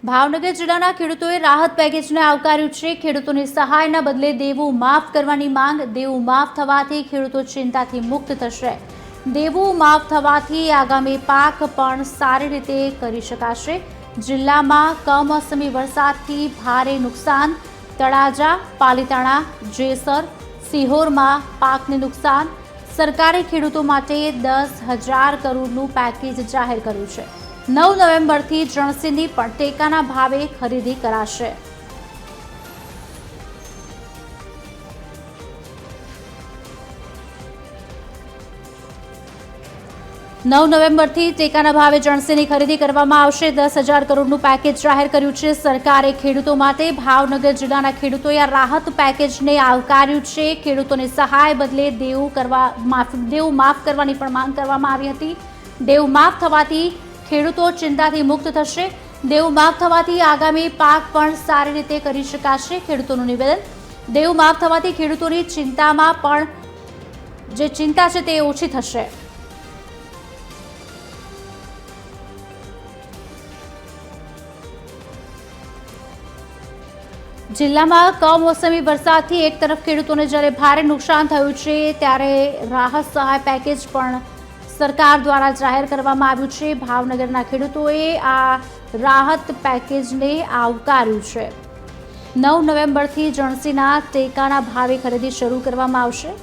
ભાવનગર જિલ્લાના ખેડૂતોએ રાહત પેકેજને આવકાર્યું છે। ખેડૂતોની સહાયના બદલે દેવું માફ કરવાની માંગ। દેવું માફ થવાથી ખેડૂતો ચિંતાથી મુક્ત થશે। દેવું માફ થવાથી આગામી પાક પણ સારી રીતે કરી શકાશે। જિલ્લામાં કમોસમી વરસાદથી ભારે નુકસાન। તળાજા, પાલીતાણા, જેસર, સિહોરમાં પાકને નુકસાન। સરકારે ખેડૂતો માટે 10,000 કરોડનું પેકેજ જાહેર કર્યું છે। 9 નવેમ્બરથી જણસીની પણ ટેકાના ભાવે ખરીદી કરાશે। 9 નવેમ્બરથી ટેકાના ભાવે જણસીની ખરીદી કરવામાં આવશે। 10,000 કરોડનું પેકેજ જાહેર કર્યું છે સરકારે ખેડૂતો માટે। ભાવનગર જિલ્લાના ખેડૂતોએ આ રાહત પેકેજને આવકાર્યું છે। ખેડૂતોની સહાય બદલે દેવું માફ કરવાની પણ માંગ કરવામાં આવી હતી। દેવું માફ થવાથી ખેડૂતો ચિંતાથી મુક્ત થશે। દેવું માફ થવાથી આગામી પાક પણ સારી રીતે કરી શકાશે। ખેડૂતોનું નિવેદન, દેવું માફ થવાથી ખેડૂતોની ચિંતામાં પણ જે ચિંતા છે તે ઓછી થશે। જિલ્લામાં કમોસમી વરસાદથી એક તરફ ખેડૂતોને જ્યારે ભારે નુકસાન થયું છે, ત્યારે રાહત સહાય પેકેજ પણ સરકાર દ્વારા જાહેર કરવામાં આવ્યું છે। ભાવનગરના ખેડૂતોએ આ રાહત પેકેજને આવકાર્યું છે। 9 નવેમ્બરથી જણસીના ટેકાના ભાવે ખરીદી શરૂ કરવામાં આવશે।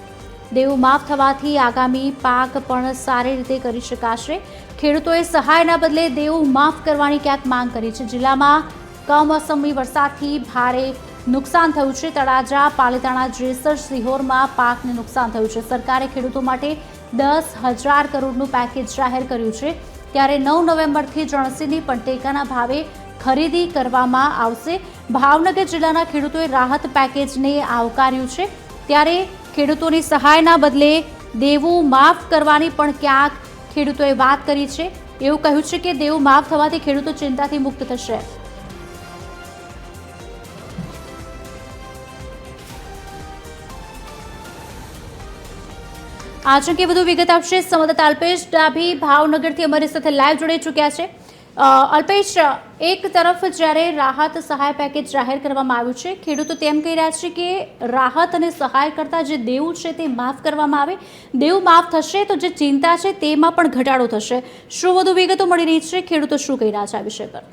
દેવું માફ થવાથી આગામી પાક પણ સારી રીતે કરી શકાશે। ખેડૂતોએ સહાયના બદલે દેવું માફ કરવાની ક્યાંક માંગ કરી છે। જિલ્લામાં કમોસમી વરસાદથી ભારે નુકસાન થયું છે। તળાજા, પાલીતાણા, જેસર, સિહોરમાં પાકને નુકસાન થયું છે। સરકારે ખેડૂતો માટે 10,000 કરોડનું પેકેજ જાહેર કર્યું છે। ત્યારે 9 નવેમ્બરથી જણસીની પણ ટેકાના ભાવે ખરીદી કરવામાં આવશે। ભાવનગર જિલ્લાના ખેડૂતોએ રાહત પેકેજને આવકાર્યું છે। ત્યારે ખેડૂતોની સહાયના બદલે દેવું માફ કરવાની પણ ક્યાંક ખેડૂતોએ વાત કરી છે। એવું કહ્યું છે કે દેવું માફ થવાથી ખેડૂતો ચિંતાથી મુક્ત થશે। आज अंके વધુ વિગત આપશે સંવાદદાતા અલ્પેશ ડાભી ભાવનગરથી અમારી સાથે લાઈવ જોડાઈ ચૂક્યા છે। અલ્પેશ, એક તરફ જ્યારે રાહત સહાય પેકેજ જાહેર કરવામાં આવ્યું છે, ખેડૂતો તેમ કહી રહ્યા છે કે રાહત અને સહાય કરતાં જે દેવું છે તે માફ કરવામાં આવે। દેવું માફ થશે તો જે ચિંતા છે તેમાં પણ ઘટાડો થશે। શું વધુ વિગતો મળી રહી છે? ખેડૂતો શું કહી રહ્યા છે આ વિષય પર?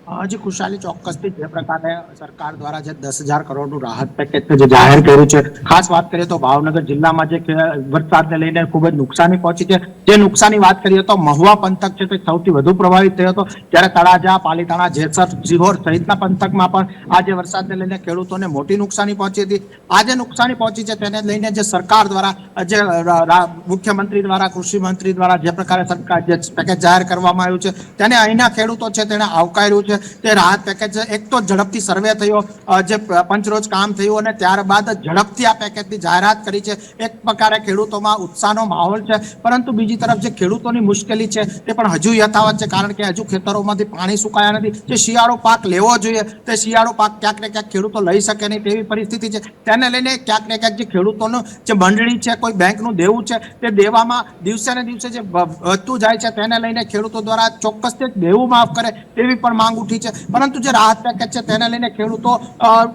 હજી ખુશાલી, ચોક્કસથી જે પ્રકારે સરકાર દ્વારા જે 10,000 કરોડનું રાહત પેકેજ જે જાહેર કર્યું છે, ખાસ વાત કરીએ તો ભાવનગર જિલ્લામાં જે વરસાદને લઈને ખૂબ જ નુકસાની પહોંચી છે। જે નુકસાની વાત કરીએ તો મહુવા પંથક છે તે સૌથી વધુ પ્રભાવિત થયો હતો, જ્યારે તળાજા, પાલીતાણા, જેસર, સિહોર સહિતના પંથકમાં પણ આ જે વરસાદને લઈને ખેડૂતોને મોટી નુકસાની પહોંચી હતી। આ જે નુકસાની પહોંચી છે તેને લઈને જે સરકાર દ્વારા જે મુખ્યમંત્રી દ્વારા, કૃષિ મંત્રી દ્વારા જે પ્રકારે સરકાર જે પેકેજ જાહેર કરવામાં આવ્યું છે તેને અહીંના ખેડૂતો છે તેને આવકાર્યું છે। તે રાહત પેકેજ એક તો ઝડપથી સર્વે થયો, જે પંચરોજ કામ થયું અને ત્યારબાદ ઝડપથી આ પેકેજની જાહેરાત કરી છે। એક પ્રકારે ખેડૂતોમાં ઉત્સાહનો માહોલ છે, પરંતુ બીજી તરફ જે ખેડૂતોની મુશ્કેલી છે તે પણ હજુ યથાવત છે, કારણ કે હજુ ખેતરોમાંથી પાણી સુકાયા નથી। જે શિયાળો પાક લેવો જોઈએ તે શિયાળો પાક ક્યાંક ને ક્યાંક ખેડૂતો લઈ શકે નહીં તેવી પરિસ્થિતિ છે। તેને લઈને ક્યાંક ને ક્યાંક જે ખેડૂતોનું જે મંડળી છે, કોઈ બેંકનું દેવું છે, તે દેવામાં દિવસે ને દિવસે જે વધતું જાય છે તેને લઈને ખેડૂતો દ્વારા ચોક્કસથી દેવું માફ કરે તેવી પણ માંગ ઉઠી છે। પરંતુ જે રાહત પેકેજ છે તેને લઈને ખેડૂતો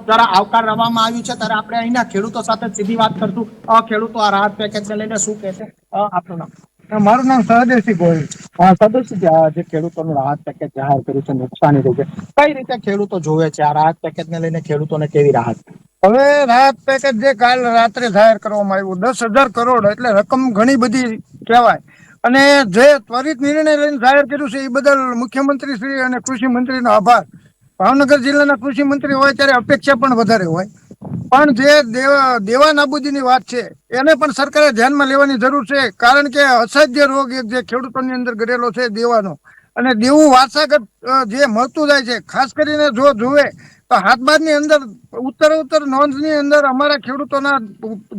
દ્વારા આવકારવામાં આવ્યું છે। ત્યારે આપણે અહીંના ખેડૂતો સાથે સીધી વાત કરશું। ખેડૂતો આ રાહત પેકેજને લઈને શું કહે છે? આપનું નામ? મારું નામ સહદેવસિંહ ગોહિલ। સદસ્ય જે ખેડૂતોનું રાહત પેકેજ જાહેર કર્યું છે, નુકસાની થઈ છે, કઈ રીતે ખેડૂતો જોવે છે આ રાહત પેકેજને લઈને? ખેડૂતોને કેવી રાહત? હવે રાહત પેકેજ જે કાલ રાત્રે જાહેર કરવામાં આવ્યું 10,000 કરોડ એટલે રકમ ઘણી બધી કહેવાય, અને જે ત્વરિત નિર્ણય લઈને જાહેર કર્યું છે એ બદલ મુખ્યમંત્રી શ્રી અને કૃષિ મંત્રીનો આભાર। ભાવનગર જિલ્લાના કૃષિ મંત્રી હોય ત્યારે અપેક્ષા પણ વધારે હોય, પણ જે દેવા નાબૂદીની વાત છે એને પણ સરકારે ધ્યાનમાં લેવાની જરૂર છે, કારણ કે અસાધ્ય રોગ એક જે ખેડૂતોની અંદર ગરેલો છે દેવાનો, અને દેવું વારસાગત જે મળતું જાય છે, ખાસ કરીને જો જોવે તો હાથબારની અંદર ઉત્તર નોંધની અંદર અમારા ખેડૂતોના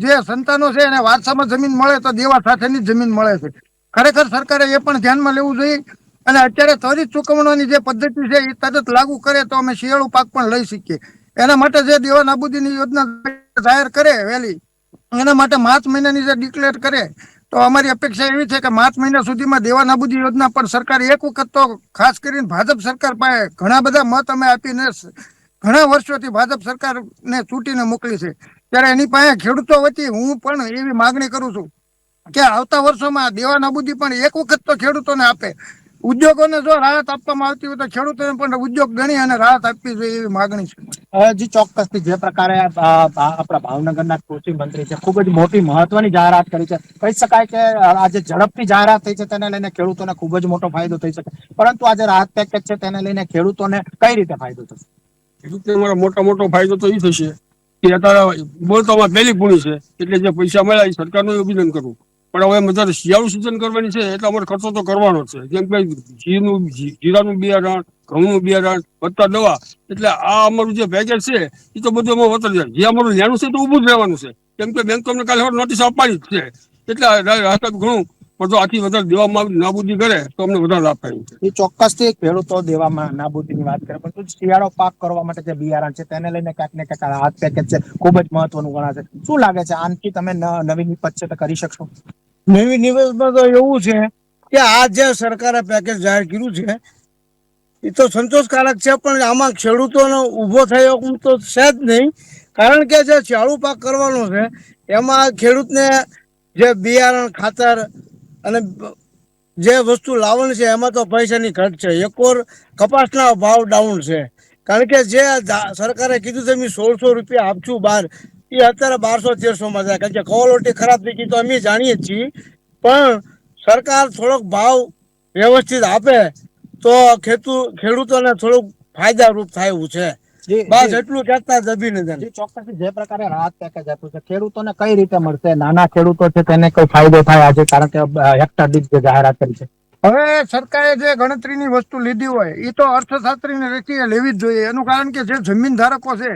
જે સંતાનો છે એને વારસામાં જમીન મળે તો દેવા સાથેની જમીન મળે છે। ખરેખર સરકારે એ પણ ધ્યાનમાં લેવું જોઈએ, અને અત્યારે ત્વરિત ચૂકવણાની જે પદ્ધતિ છે એ તરત લાગુ કરે તો અમે શિયાળુ પાક પણ લઈ શકીએ। એના માટે જે દેવા નાબૂદીની યોજના જાહેર કરે વહેલી, એના માટે માર્ચ મહિનાની જે ડિક્લેર કરે તો અમારી અપેક્ષા એવી છે કે માર્ચ મહિના સુધીમાં દેવા નાબૂદી યોજના પર સરકાર એક વખત તો ખાસ કરીને ભાજપ સરકાર પાસે ઘણા બધા મત અમે આપીને ઘણા વર્ષોથી ભાજપ સરકારને ચૂંટીને મોકલી છે, ત્યારે એની પાસે ખેડૂતો વતી હું પણ એવી માગણી કરું છું કે આવતા વર્ષોમાં દેવા નાબૂદી પણ એક વખત તો ખેડૂતોને આપે. ઉદ્યોગોને જો રાહત આપવામાં આવતી હોય તો ખેડૂતોને પણ ઉદ્યોગ ગણી અને રાહત આપવી જોઈએ એવી માગણી છે. જી ચોક્કસથી જે પ્રકારે આપણા ભાવનગરના કૃષિ મંત્રી છે ખૂબ જ મોટી મહત્વની જાહેરાત કરી છે. કહી શકાય કે આજે ઝડપથી જાહેરાત થઈ છે તેને લઈને ખેડૂતોને ખૂબ જ મોટો ફાયદો થઈ શકે, પરંતુ આજે રાહત પેકેજ છે તેને લઈને ખેડૂતોને કઈ રીતે ફાયદો થશે? ખેડૂતને મારો મોટો ફાયદો તો એ થશે કે અત્યારે બોલતામાં પહેલી પૂરી છે એટલે જે પૈસા મળ્યા એ સરકારનું અભિનંદન કરવું. પણ હવે અત્યારે શિયાળુ સિઝન કરવાની છે એટલે અમારે ખર્ચો તો કરવાનો છે, જેમ કે જીરાનું બિયારણ, ઘઉંનું બિયારણ વત્તા દવા, એટલે આ અમારું જે પેકેજ છે એ તો બધું અમે વતન જાય જે અમારું લેવાનું છે તો ઊભું જ રહેવાનું છે, કેમ કે બેંક અમને કાલે નોટિસ આપવાની જ છે. એટલે રાહત ઘણું પણ જો આથી વધારે દેવામાં નાબૂદી કરે તો અમને વધારે લાભ થાય છે. એ ચોક્કસથી ખેડૂતો દેવામાં નાબૂદીની વાત કરે, પરંતુ શિયાળો પાક કરવા માટે જે બિયારણ છે તેને લઈને ક્યાંક ને ક્યાંક રાહત પેકેજ છે ખૂબ જ મહત્વનું ગણાશે. શું લાગે છે આનાથી તમે નવી નિપજ છે તો કરી શકશો? નવી નિવેદનમાં તો એવું છે કે આ જે સરકારે પેકેજ જાહેર કર્યું છે એ તો સંતોષકારક છે, પણ આમાં ખેડૂતોનો ઊભો થયો હું તો છે જ નહીં, કારણ કે જે ચાલુ પાક કરવાનો છે એમાં ખેડૂતને જે બિયારણ, ખાતર અને જે વસ્તુ લાવવાની છે એમાં તો પૈસાની ઘટ છે. એકોર કપાસના ભાવ ડાઉન છે, કારણ કે જે સરકારે કીધું તમે 1600 રૂપિયા આપશું બહાર, એ અત્યારે 1200-1300 જાય, કારણ કે ક્વોલિટી ખરાબ થઈ ગઈ તો અમે જાણીએ છીએ. પણ સરકાર થોડોક ભાવ વ્યવસ્થિત આપે તો ખેડૂતોને થોડુંક ફાયદારૂપ થાય એવું છે. બસ એટલું કહેતા જ અભિનંદન. ચોક્કસ જે પ્રકારે રાહત પેકેજ આપ્યું છે ખેડૂતોને કઈ રીતે મળશે? નાના ખેડૂતો છે તેને કઈ ફાયદો થાય આજે, કારણ કે હેક્ટર દીઠ જે જાહેરાત કરી છે? હવે સરકારે જે ગણતરીની વસ્તુ લીધી હોય એ તો અર્થશાસ્ત્રીને રેખીએ લેવી જ જોઈએ. એનું કારણ કે જે જમીન ધારકો છે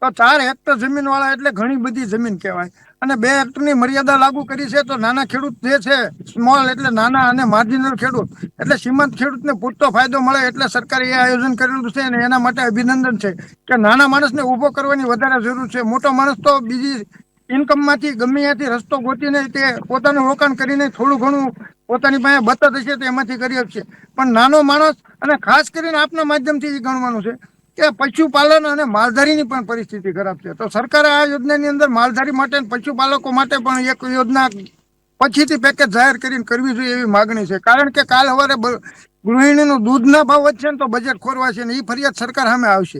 તો 4 હેક્ટર જમીન વાળા એટલે ઘણી બધી જમીન કહેવાય, અને 2 હેક્ટરની મર્યાદા લાગુ કરી છે. તો નાના ખેડૂત જે છે, સ્મોલ એટલે નાના અને માર્જિનલ ખેડૂત એટલે સીમાંત ખેડૂતને પૂરતો ફાયદો મળે, એટલે સરકારે એ આયોજન કરેલું છે અને એના માટે અભિનંદન છે કે નાના માણસને ઊભો કરવાની વધારે જરૂર છે. મોટો માણસ તો બીજી ઇન્કમમાંથી ગમે ત્યાંથી રસ્તો ગોતીને તે પોતાનું રોકાણ કરીને થોડું ઘણું પોતાની પાસે બચત હશે તો એમાંથી કરી શકશે, પણ નાનો માણસ અને ખાસ કરીને આપના માધ્યમથી એ ગણવાનું છે કે પશુપાલન અને માલધારીની પણ પરિસ્થિતિ ખરાબ છે. તો સરકારે આ યોજનાની અંદર માલધારી માટે અને પશુપાલકો માટે પણ એક યોજના પછીથી પેકેજ જાહેર કરીને કરવી જોઈએ એવી માગણી છે, કારણ કે કાલ સવારે ગૃહિણીનું દૂધના ભાવ વધશે ને તો બજેટ ખોરવાશે ને એ ફરિયાદ સરકાર સામે આવશે.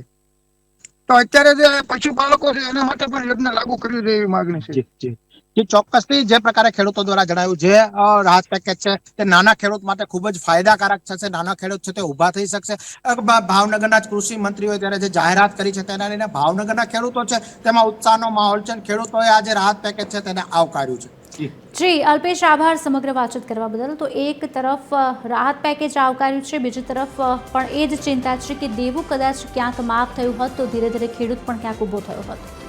તો અત્યારે જે પશુપાલકો છે એના માટે પણ યોજના લાગુ કરવી જોઈએ એવી માગણી છે. જે ચોક્કસથી જે પ્રકારે ખેડૂતો દ્વારા જણાવ્યું જે રાહત પેકેજ છે તે નાના ખેડૂત માટે ખૂબ જ ફાયદાકારક થશે. નાના ખેડૂત છે તે ઉભા થઈ શકશે. ભાવનગરના જ કૃષિ મંત્રીઓ ત્યારે જે જાહેરાત કરી છે તેના લઈને ભાવનગરના ખેડૂતો છે તેમાં ઉત્સાહનો માહોલ છે. ખેડૂતોએ આજે રાહત પેકેજ છે તેને આવકાર્યું છે. જી અલ્પેશ, આભાર સમગ્ર વાતચીત કરવા બદલ. તો એક તરફ રાહત પેકેજ આવકાર્યું છે, બીજી તરફ પણ એ જ ચિંતા છે કે દેવું કદાચ ક્યાંક માફ થયું હોત તો ધીરે ધીરે ખેડૂત પણ ક્યાંક ઊભો થયો હોત.